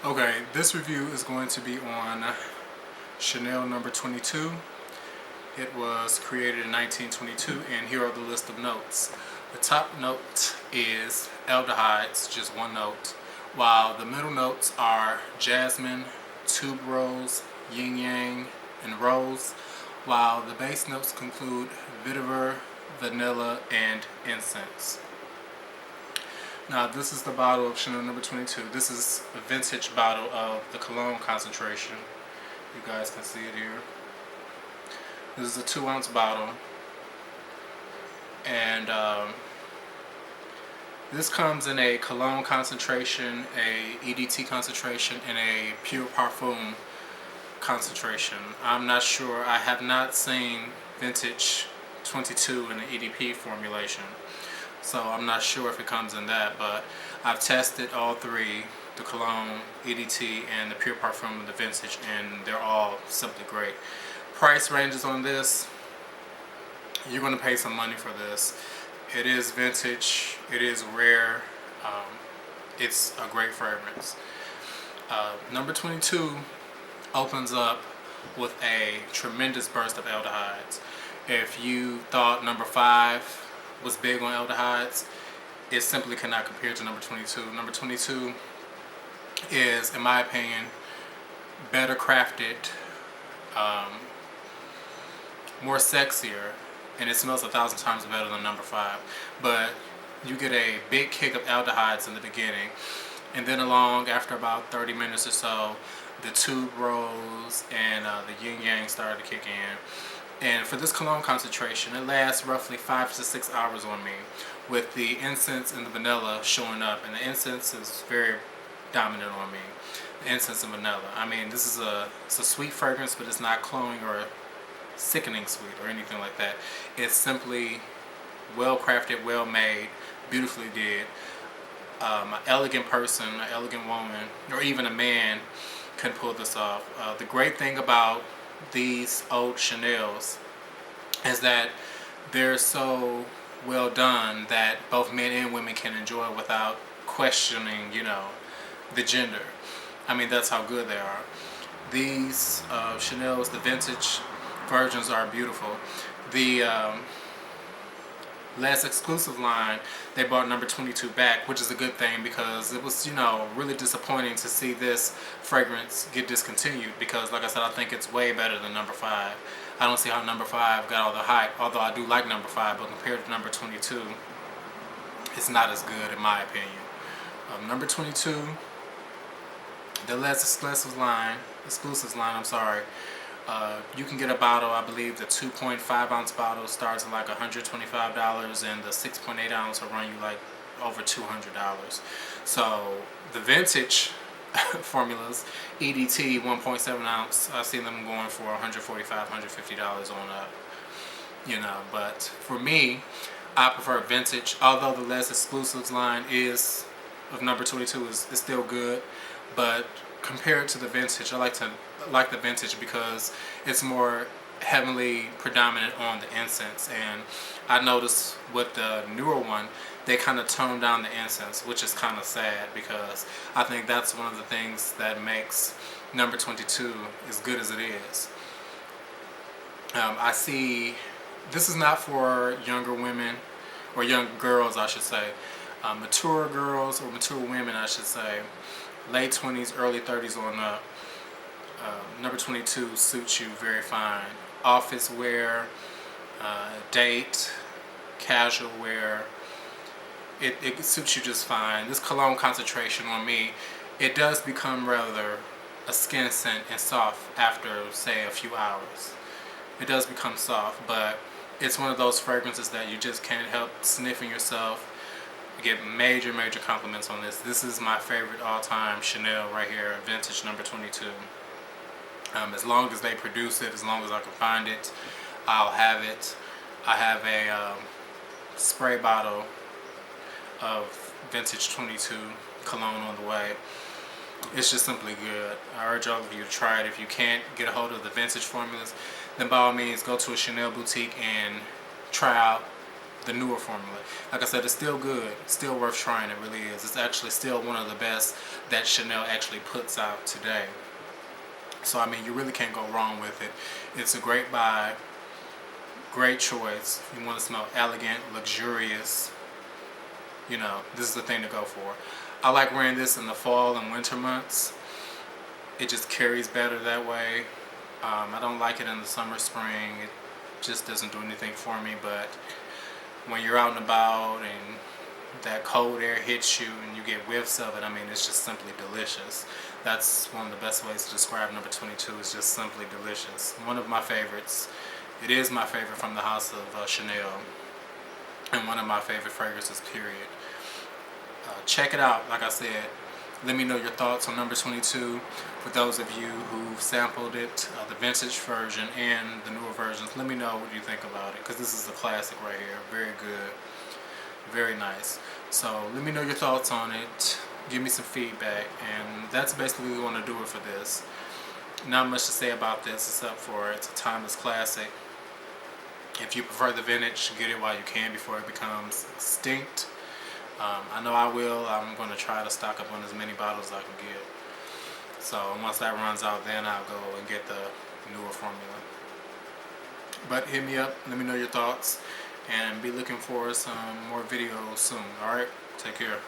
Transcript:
Okay, this review is going to be on Chanel number 22. It was created in 1922, and here are the list of notes. The top note is Aldeheydes, just one note, while the middle notes are Jasmine, Tuberose, Ylang-Ylang, and Rose, while the base notes conclude Vetiver, Vanilla, and Incense. Now this is the bottle of Chanel number 22. This is a vintage bottle of the Cologne concentration. You guys can see it here. This is a 2-ounce bottle. And this comes in a Cologne concentration, a EDT concentration, and a Pure Parfum concentration. I'm not sure. I have not seen vintage 22 in the EDP formulation. So I'm not sure if it comes in that, but I've tested all three, the Cologne, EDT, and the Pure Parfum and the vintage, and they're all simply great. Price ranges on this, you're going to pay some money for this. It is vintage, it is rare, it's a great fragrance. Number 22 opens up with a tremendous burst of Aldeheydes. If you thought number 5 was big on Aldeheydes, it simply cannot compare to number 22. Number 22 is, in my opinion, better crafted, more sexier, and it smells 1,000 times better than number 5. But you get a big kick of Aldeheydes in the beginning, and then along after about 30 minutes or so, the Tuberose and the Ylang-Ylang started to kick in. And for this Cologne concentration, it lasts roughly 5 to 6 hours on me, with the incense and the vanilla showing up. And the incense is very dominant on me. The incense and vanilla. I mean, this is it's a sweet fragrance, but it's not cloying or sickening sweet or anything like that. It's simply well crafted, well made, beautifully did. An elegant person, an elegant woman, or even a man can pull this off. The great thing about these old Chanels is that they're so well done that both men and women can enjoy without questioning, the gender. I mean, that's how good they are. These Chanels, the vintage versions, are beautiful. The last exclusive line, they brought number 22 back, which is a good thing, because it was, really disappointing to see this fragrance get discontinued, because like I said, I think it's way better than number 5. I don't see how number 5 got all the hype, although I do like number 5, but compared to number 22, it's not as good in my opinion. Number 22, the last exclusive line, you can get a bottle. I believe the 2.5 ounce bottle starts at like $125, and the 6.8 ounce will run you like over $200. So the vintage formulas, EDT 1.7 ounce, I see them going for $145, $150 on up. But for me, I prefer vintage. Although the less exclusives line is of number 22 is still good, but compared to the vintage, I like the vintage because it's more heavily predominant on the incense. And I noticed with the newer one, they kind of toned down the incense, which is kind of sad, because I think that's one of the things that makes number 22 as good as it is. I see this is not for younger women, or young girls I should say, mature girls or mature women I should say, late 20s, early 30s on up. Number 22 suits you very fine. Office wear, date, casual wear, it suits you just fine. This cologne concentration on me, it does become rather a skin scent and soft after, say, a few hours. It does become soft, but it's one of those fragrances that you just can't help sniffing yourself. You get major compliments on this. This is my favorite all-time Chanel right here, vintage number 22. As long as they produce it, as long as I can find it, I'll have it. I have a spray bottle of vintage 22 cologne on the way. It's just simply good. I urge all of you to try it. If you can't get a hold of the vintage formulas, then by all means go to a Chanel boutique and try out the newer formula. Like I said, it's still good, still worth trying. It really is. It's actually still one of the best that Chanel actually puts out today. So I mean, you really can't go wrong with it. It's a great buy, great choice. If you want to smell elegant, luxurious, you know, this is the thing to go for. I like wearing this in the fall and winter months. It just carries better that way. I don't like it in the summer, spring. It just doesn't do anything for me. But when you're out and about and that cold air hits you and you get whiffs of it, I mean, it's just simply delicious. That's one of the best ways to describe number 22. It's just simply delicious. One of my favorites. It is my favorite from the house of Chanel, and one of my favorite fragrances, period. Check it out. Like I said, let me know your thoughts on number 22. For those of you who've sampled it, the vintage version and the newer versions, let me know what you think about it, because this is a classic right here. Very good, very nice. So let me know your thoughts on it. Give me some feedback, and that's basically going to do it for this. Not much to say about this except for it's a timeless classic. If you prefer the vintage, get it while you can before it becomes extinct. I know I will. I'm going to try to stock up on as many bottles as I can get. So once that runs out, then I'll go and get the newer formula. But hit me up. Let me know your thoughts. And be looking for some more videos soon. Alright? Take care.